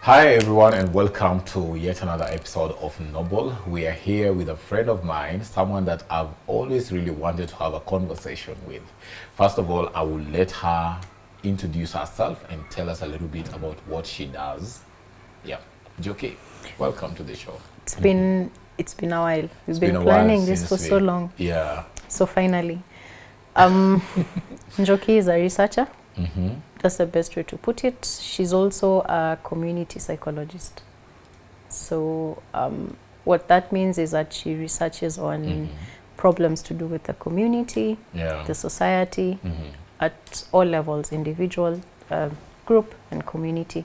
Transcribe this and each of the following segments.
Hi everyone and welcome to yet another episode of Noble. We are here with a friend of mine, someone that I've always really wanted to have a conversation with. First of all, I will let her introduce herself and tell us a little bit about what she does. Yeah, Njoki, welcome to the show. It's been a while. We've been planning this for so long. Yeah. So finally, Njoki is a researcher. Mm-hmm. That's the best way to put it. She's also a community psychologist. So what that means is that she researches on problems to do with the community, the society, at all levels, individual, group and community,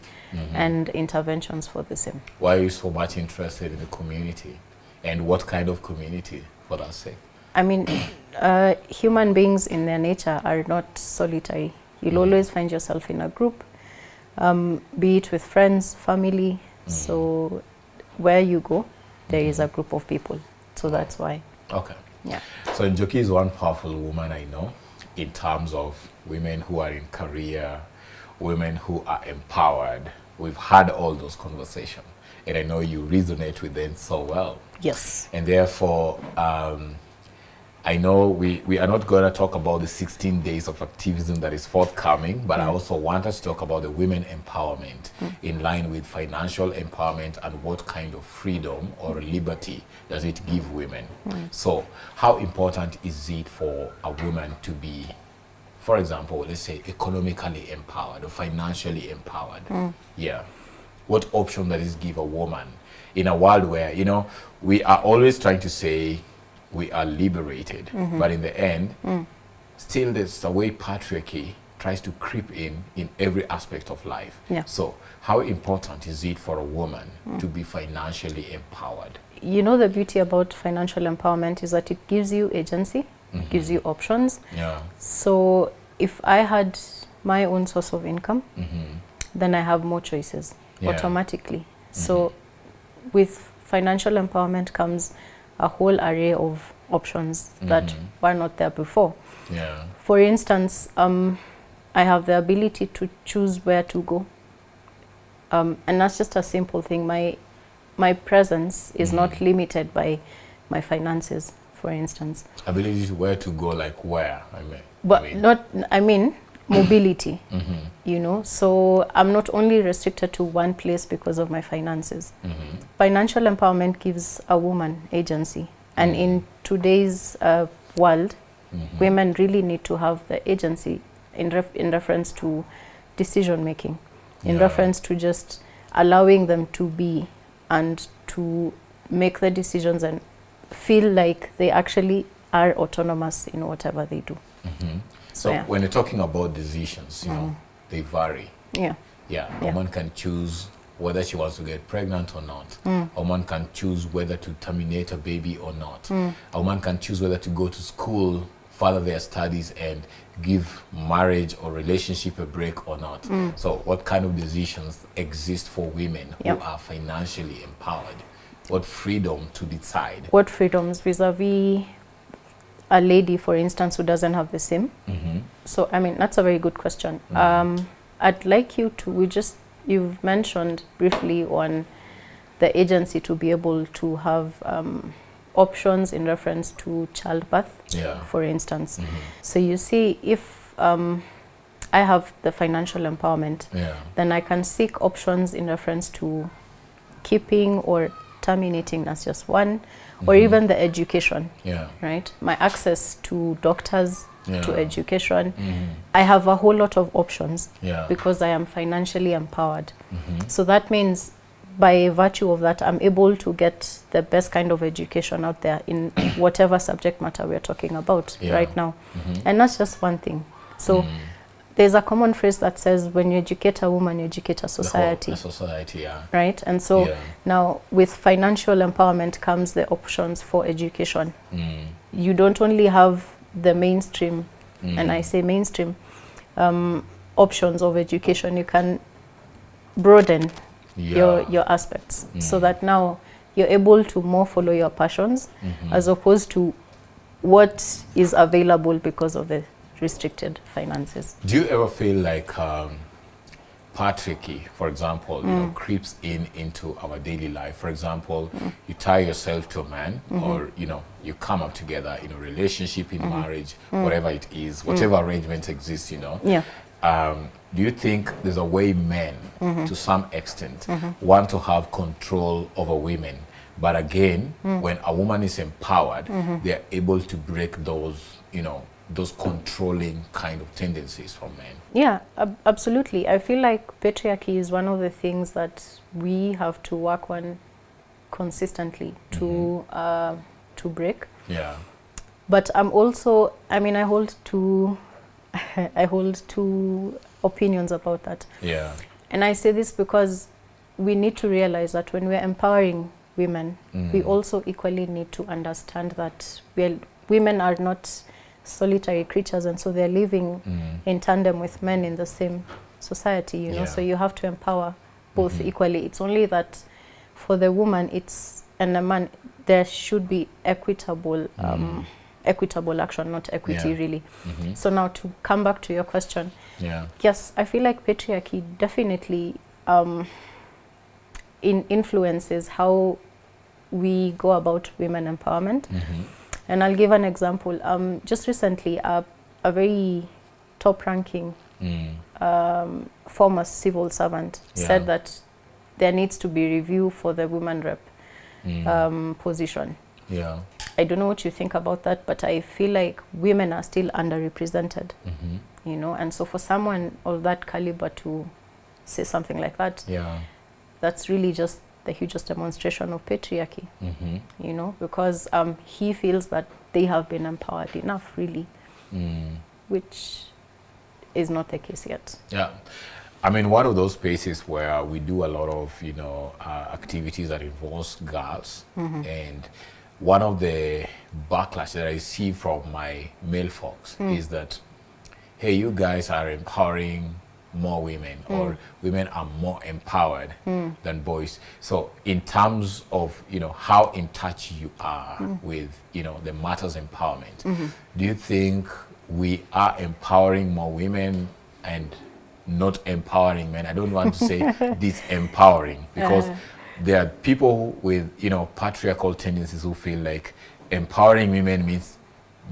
and interventions for the same. Why are you so much interested in the community? And what kind of community, for that sake? I mean, human beings in their nature are not solitary. You'll always find yourself in a group, be it with friends, family. So where you go, there is a group of people. So that's why. Okay. Yeah. So Njoki is one powerful woman I know in terms of women who are in career, women who are empowered. We've had all those conversations, and I know you resonate with them so well. Yes. And therefore, I know we are not going to talk about the 16 days of activism that is forthcoming, but I also want us to talk about the women empowerment in line with financial empowerment and what kind of freedom or liberty does it give women. So how important is it for a woman to be, for example, let's say economically empowered or financially empowered? Yeah. What option does this give a woman in a world where, you know, we are always trying to say, we are liberated, but in the end, still there's the way patriarchy tries to creep in every aspect of life. Yeah. So how important is it for a woman to be financially empowered? You know, the beauty about financial empowerment is that it gives you agency, gives you options. Yeah. So if I had my own source of income, then I have more choices automatically. So with financial empowerment comes a whole array of options that were not there before. Yeah. For instance, I have the ability to choose where to go. And that's just a simple thing. My presence is not limited by my finances, for instance. Ability to where to go, like where? I mean mobility, you know. So I'm not only restricted to one place because of my finances. Financial empowerment gives a woman agency. And in today's world, women really need to have the agency in reference to decision making, in reference to just allowing them to be and to make the decisions and feel like they actually are autonomous in whatever they do. So when you're talking about decisions, you know, they vary. Yeah. A woman can choose whether she wants to get pregnant or not. A woman can choose whether to terminate a baby or not. A woman can choose whether to go to school, further their studies, and give marriage or relationship a break or not. So what kind of decisions exist for women who are financially empowered? What freedom to decide? What freedoms vis-a-vis a lady, for instance, who doesn't have the same? So, I mean, that's a very good question. I'd like you to, you've mentioned briefly on the agency to be able to have options in reference to childbirth, for instance. So you see, if I have the financial empowerment, then I can seek options in reference to keeping or terminating, that's just one, or even the education, right? My access to doctors, to education. I have a whole lot of options because I am financially empowered. So that means by virtue of that, I'm able to get the best kind of education out there in whatever subject matter we're talking about right now. And that's just one thing. So there's a common phrase that says, when you educate a woman, you educate a society. Right? And so now with financial empowerment comes the options for education. You don't only have the mainstream, and I say mainstream, options of education. You can broaden your aspects so that now you're able to more follow your passions as opposed to what is available because of the restricted finances. Do you ever feel like patriarchy, for example, you know, creeps into our daily life. For example, you tie yourself to a man, or you know, you come up together in a relationship, in marriage, whatever it is, whatever arrangement exists, you know. Yeah. Do you think there's a way men, to some extent, want to have control over women? But again, when a woman is empowered, they're able to break those, you know, those controlling kind of tendencies from men. Yeah, absolutely. I feel like patriarchy is one of the things that we have to work on consistently to break. Yeah. But I'm also, I mean, I hold two opinions about that. Yeah. And I say this because we need to realize that when we're empowering women, we also equally need to understand that women are not solitary creatures, and so they're living in tandem with men in the same society, you know. So you have to empower both equally. It's only that for the woman and the man, there should be equitable action, not equity, really. So now to come back to your question, yes, I feel like patriarchy definitely influences how we go about women empowerment. And I'll give an example. Just recently, a very top-ranking former civil servant said that there needs to be review for the women rep position. Yeah. I don't know what you think about that, but I feel like women are still underrepresented, you know. And so for someone of that caliber to say something like that, that's really just the hugest demonstration of patriarchy, you know, because he feels that they have been empowered enough, really, which is not the case yet. Yeah. I mean, one of those spaces where we do a lot of, you know, activities that involves girls, and one of the backlash that I see from my male folks is that, hey, you guys are empowering more women, or women are more empowered than boys. So in terms of, you know, how in touch you are with, you know, the matters empowerment, do you think we are empowering more women and not empowering men? I don't want to say disempowering, because there are people with, you know, patriarchal tendencies who feel like empowering women means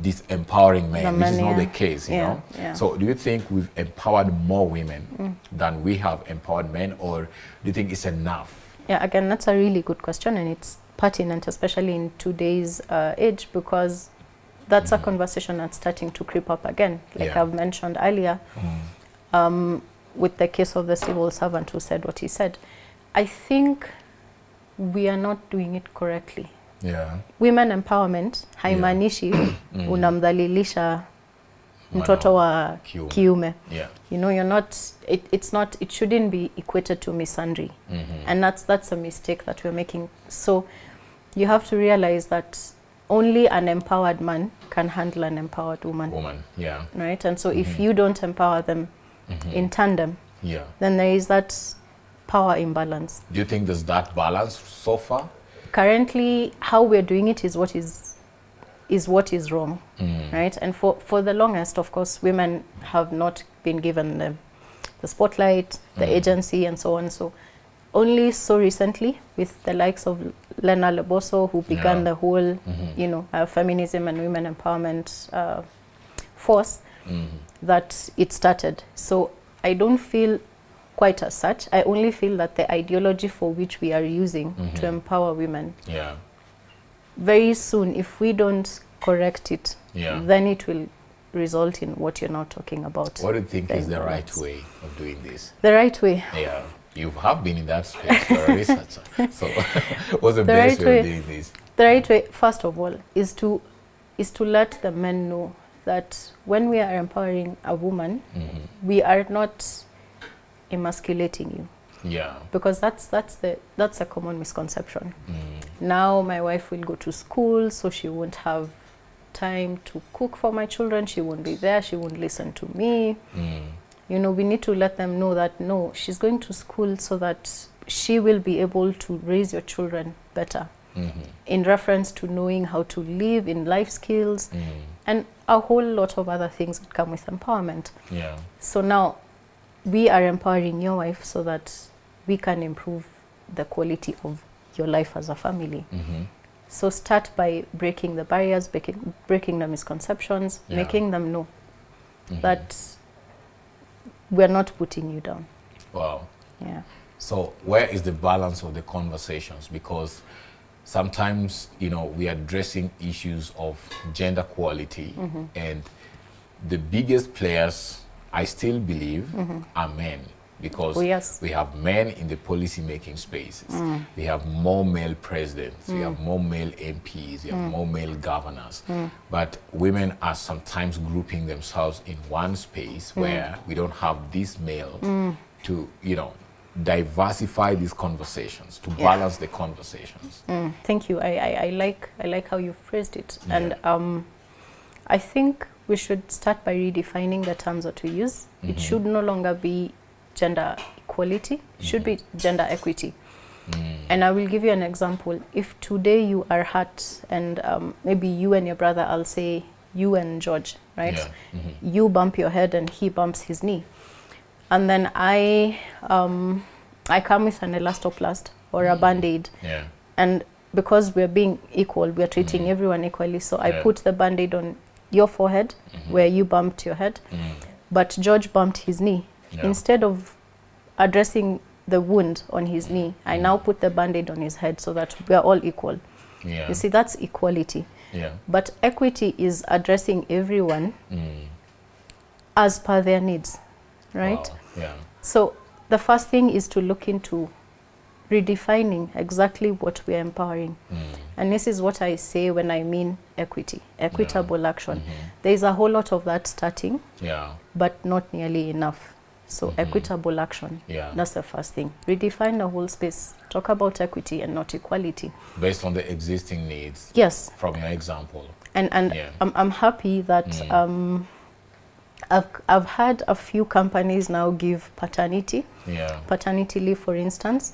disempowering men, which is not the case, you know. So do you think we've empowered more women than we have empowered men, or do you think it's enough? Yeah, again, that's a really good question, and it's pertinent, especially in today's age, because that's a conversation that's starting to creep up again, like I've mentioned earlier, with the case of the civil servant who said what he said. I think we are not doing it correctly. Women empowerment haimaanishi unamdhalilisha mtoto wa kiume. You know, you're not, it shouldn't be equated to misandry. And that's a mistake that we're making. So you have to realize that only an empowered man can handle an empowered woman. Right? And so if you don't empower them in tandem, then there is that power imbalance. Do you think there's that balance so far? Currently, how we're doing it is what is wrong, right? And for the longest, of course, women have not been given the spotlight, the agency, and so on. So only so recently, with the likes of Lena Leboso, who began the whole, you know, feminism and women empowerment force, that it started. So I don't feel quite as such. I only feel that the ideology for which we are using to empower women, very soon, if we don't correct it, then it will result in what you're now talking about. What do you think is the right way of doing this? The right way? Yeah, you have been in that space, you're a researcher. So what's the best way of doing this? The right way, first of all, is to let the men know that when we are empowering a woman, we are not emasculating you, because that's a common misconception. Now my wife will go to school, so she won't have time to cook for my children, she won't be there, she won't listen to me. You know, we need to let them know that no, she's going to school so that she will be able to raise your children better, in reference to knowing how to live, in life skills, and a whole lot of other things that come with empowerment. So now, we are empowering your wife so that we can improve the quality of your life as a family. So start by breaking the barriers, breaking the misconceptions, making them know that we're not putting you down. Wow. Yeah. So where is the balance of the conversations? Because sometimes, you know, we are addressing issues of gender equality, and the biggest players, I still believe, are men. Because we have men in the policy-making spaces. We have more male presidents. We have more male MPs. We have more male governors. But women are sometimes grouping themselves in one space where we don't have this male to, you know, diversify these conversations, to balance the conversations. Thank you. I like how you phrased it. And I think we should start by redefining the terms that we use. It should no longer be gender equality, it should be gender equity. And I will give you an example. If today you are hurt and maybe you and your brother, I'll say you and George, right? You bump your head and he bumps his knee. And then I come with an elastoplast or a Band-Aid. And because we're being equal, we're treating everyone equally. So I put the Band-Aid on your forehead where you bumped your head, but George bumped his knee. Instead of addressing the wound on his knee, I now put the Band-Aid on his head so that we are all equal. You see, that's equality. But equity is addressing everyone as per their needs, right? So the first thing is to look into redefining exactly what we are empowering. And this is what I say when I mean equity, equitable action. There is a whole lot of that starting, but not nearly enough. So equitable action, that's the first thing. Redefine the whole space. Talk about equity and not equality. Based on the existing needs. Yes. From your example. And I'm happy that I've had a few companies now give paternity leave, for instance,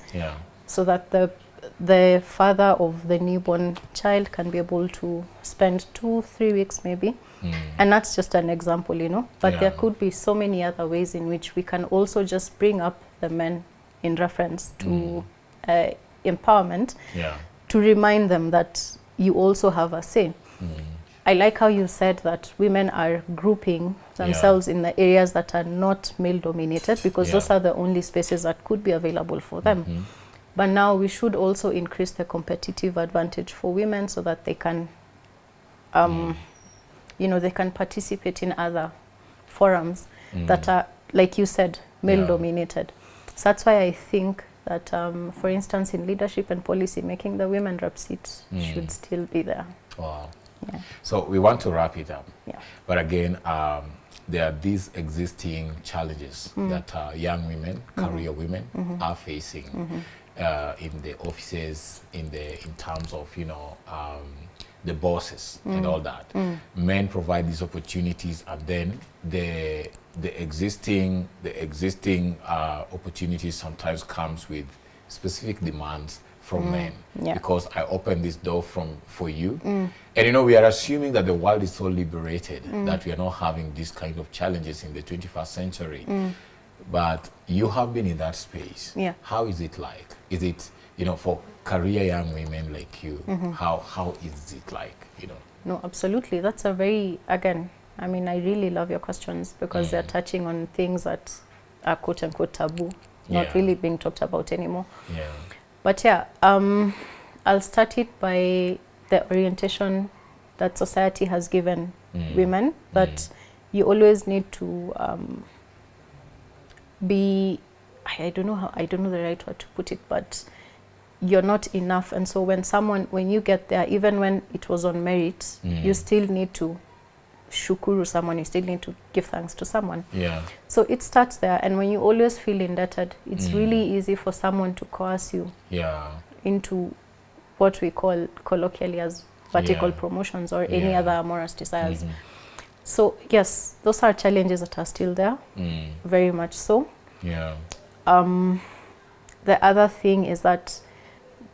so that the father of the newborn child can be able to spend 2-3 weeks maybe. And that's just an example, you know, but there could be so many other ways in which we can also just bring up the men in reference to empowerment, to remind them that you also have a say. I like how you said that women are grouping themselves in the areas that are not male dominated, because those are the only spaces that could be available for them. But now we should also increase the competitive advantage for women so that they can you know, they can participate in other forums that are, like you said, male dominated. So that's why I think that, for instance, in leadership and policy making, the women rep seats should still be there. Wow. So we want to wrap it up. But again, there are these existing challenges that young women, career women are facing in the offices, in terms of, you know, the bosses and all that. Men provide these opportunities, and then the existing opportunities sometimes comes with specific demands from men, because I open this door for you, and you know, we are assuming that the world is so liberated that we are not having these kind of challenges in the 21st century. But you have been in that space. How is it like? Is it, you know, for career young women like you, how is it like, you know? No, absolutely. That's a very, again, I mean, I really love your questions, because they're touching on things that are quote unquote taboo, not really being talked about anymore. But I'll start it by the orientation that society has given women, that you always need to be, I don't know the right word to put it, but you're not enough. And so when you get there, even when it was on merit, you still need to shukuru someone, you still need to give thanks to someone. So it starts there, and when you always feel indebted, it's really easy for someone to coerce you into what we call colloquially as vertical promotions or any other amorous desires. So yes, those are challenges that are still there, very much so. The other thing is that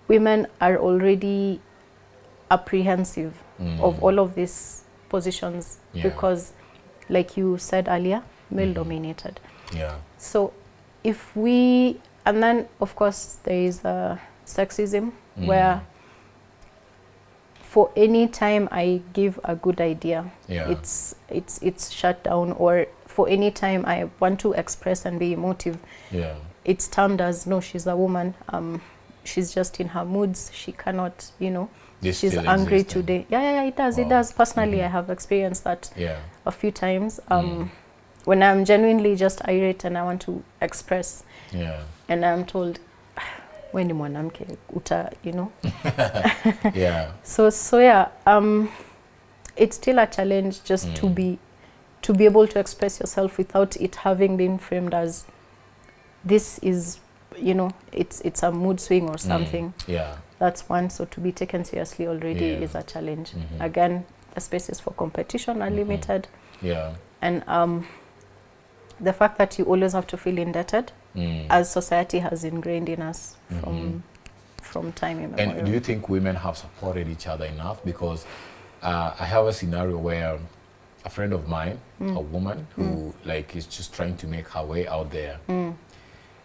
women are already apprehensive of all of these positions because, like you said earlier, male dominated. Yeah. So if we, and then of course there is sexism, where for any time I give a good idea, it's shut down, or for any time I want to express and be emotive, it's termed as, no, she's a woman, she's just in her moods, she cannot, This she's still angry exists, today. Yeah, it does. Wow. It does. Personally, I have experienced that Yeah. a few times. When I'm genuinely just irate and I want to express, and I'm told, when ni mwanamke uta, Yeah. So yeah, it's still a challenge just to be able to express yourself without it having been framed as, this is, it's a mood swing or something. Yeah. That's one. So to be taken seriously already is a challenge. Again, the spaces for competition are limited. Yeah. And the fact that you always have to feel indebted, as society has ingrained in us from time immemorial. And do you think women have supported each other enough? Because I have a scenario where a friend of mine, a woman who is just trying to make her way out there,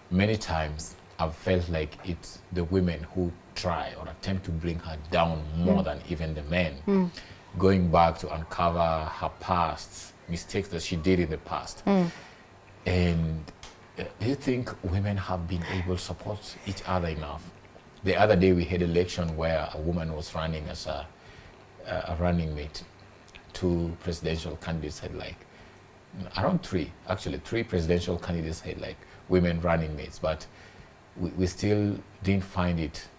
many times I've felt like it's the women who try or attempt to bring her down more than even the men, going back to uncover her past, mistakes that she did in the past. And do you think women have been able to support each other enough? The other day we had an election where a woman was running as a running mate. 2 presidential candidates had around 3 presidential candidates had women running mates, but we still didn't find it,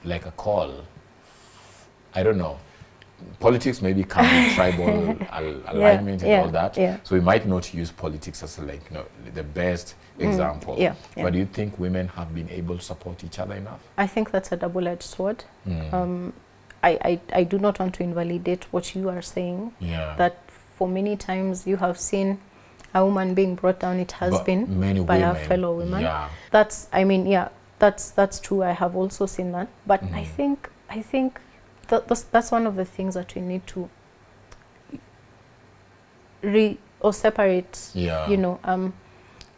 like a call. I don't know. Politics maybe come with tribal alignment and all that. So we might not use politics as the best example. But do you think women have been able to support each other enough? I think that's a double-edged sword. I do not want to invalidate what you are saying. That for many times you have seen a woman being brought down. It has been by a fellow woman. That's true. I have also seen that. But I think that's one of the things that we need to separate,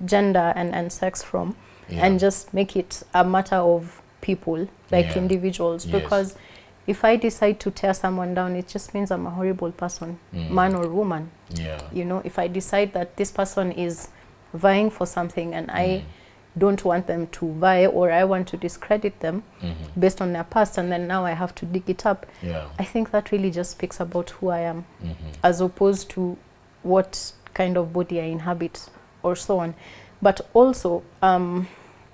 gender and sex from, and just make it a matter of people, individuals. Because if I decide to tear someone down, it just means I'm a horrible person, man or woman. If I decide that this person is vying for something and I don't want them to vie, or I want to discredit them based on their past, and then now I have to dig it up. I think that really just speaks about who I am, as opposed to what kind of body I inhabit or so on. But also, I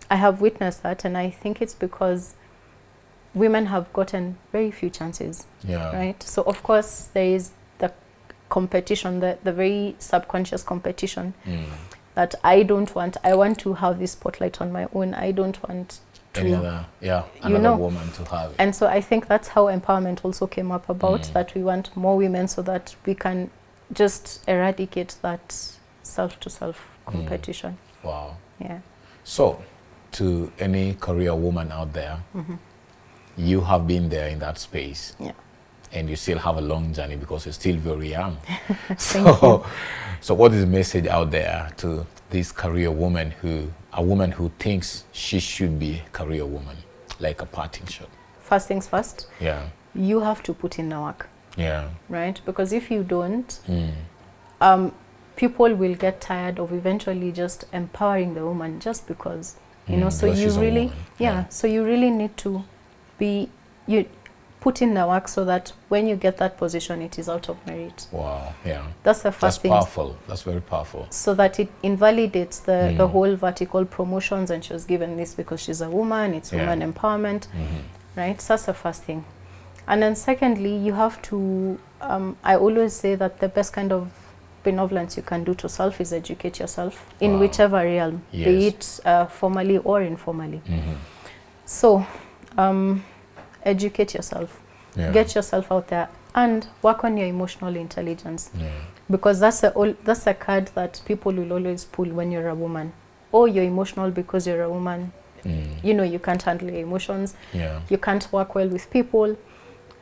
have witnessed that, and I think it's because women have gotten very few chances, right? So of course there is the competition, the very subconscious competition, that I want to have this spotlight on my own. I don't want to another woman to have it. And so I think that's how empowerment also came up about, that we want more women so that we can just eradicate that self-to-self competition. Wow. Yeah. So, to any career woman out there, you have been there in that space. And you still have a long journey because you're still very young. So what is the message out there to this career woman a woman who thinks she should be a career woman, like a parting shot? First things first. You have to put in the work. Right? Because if you don't, people will get tired of eventually just empowering the woman just because, so you really, so you really need to you put in the work so that when you get that position, it is out of merit. Wow, That's the first thing. That's powerful. That's very powerful. So that it invalidates the whole vertical promotions, and she was given this because she's a woman, it's woman empowerment, right? So that's the first thing. And then secondly, you have to, I always say that the best kind of benevolence you can do to self is educate yourself in whichever realm, be it formally or informally. So, educate yourself, get yourself out there, and work on your emotional intelligence, because that's a card that people will always pull when you're a woman. Oh, you're emotional because you're a woman. You can't handle your emotions. You can't work well with people.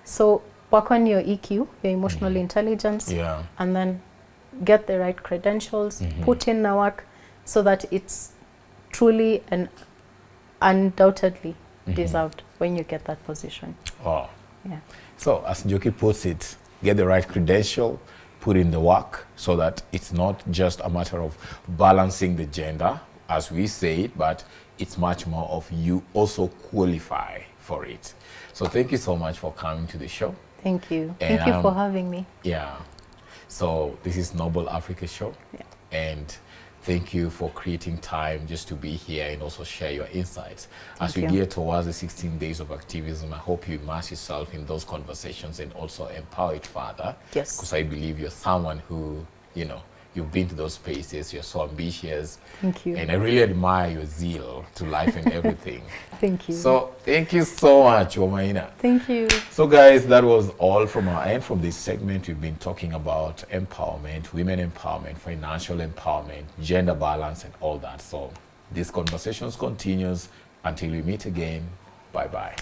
So work on your EQ, your emotional intelligence, and then get the right credentials, put in the work, so that it's truly and undoubtedly deserved when you get that position. Oh. Yeah. So, as Njoki puts it, get the right credential, put in the work, so that it's not just a matter of balancing the gender, as we say it, but it's much more of you also qualify for it. So thank you so much for coming to the show. Thank you. And, Thank you for having me. Yeah. So this is Noble Africa Show. Yeah. And thank you for creating time just to be here and also share your insights. As we Thank you. gear towards the 16 days of activism, I hope you immerse yourself in those conversations and also empower it further. Yes. Because I believe you're someone who, you know, you've been to those spaces, you're so ambitious. Thank you. And I really admire your zeal to life and everything. Thank you. So thank you so much, Maina. Thank you. So guys, that was all from our end. From this segment, we've been talking about empowerment, women empowerment, financial empowerment, gender balance, and all that. So this conversation continues until we meet again. Bye-bye.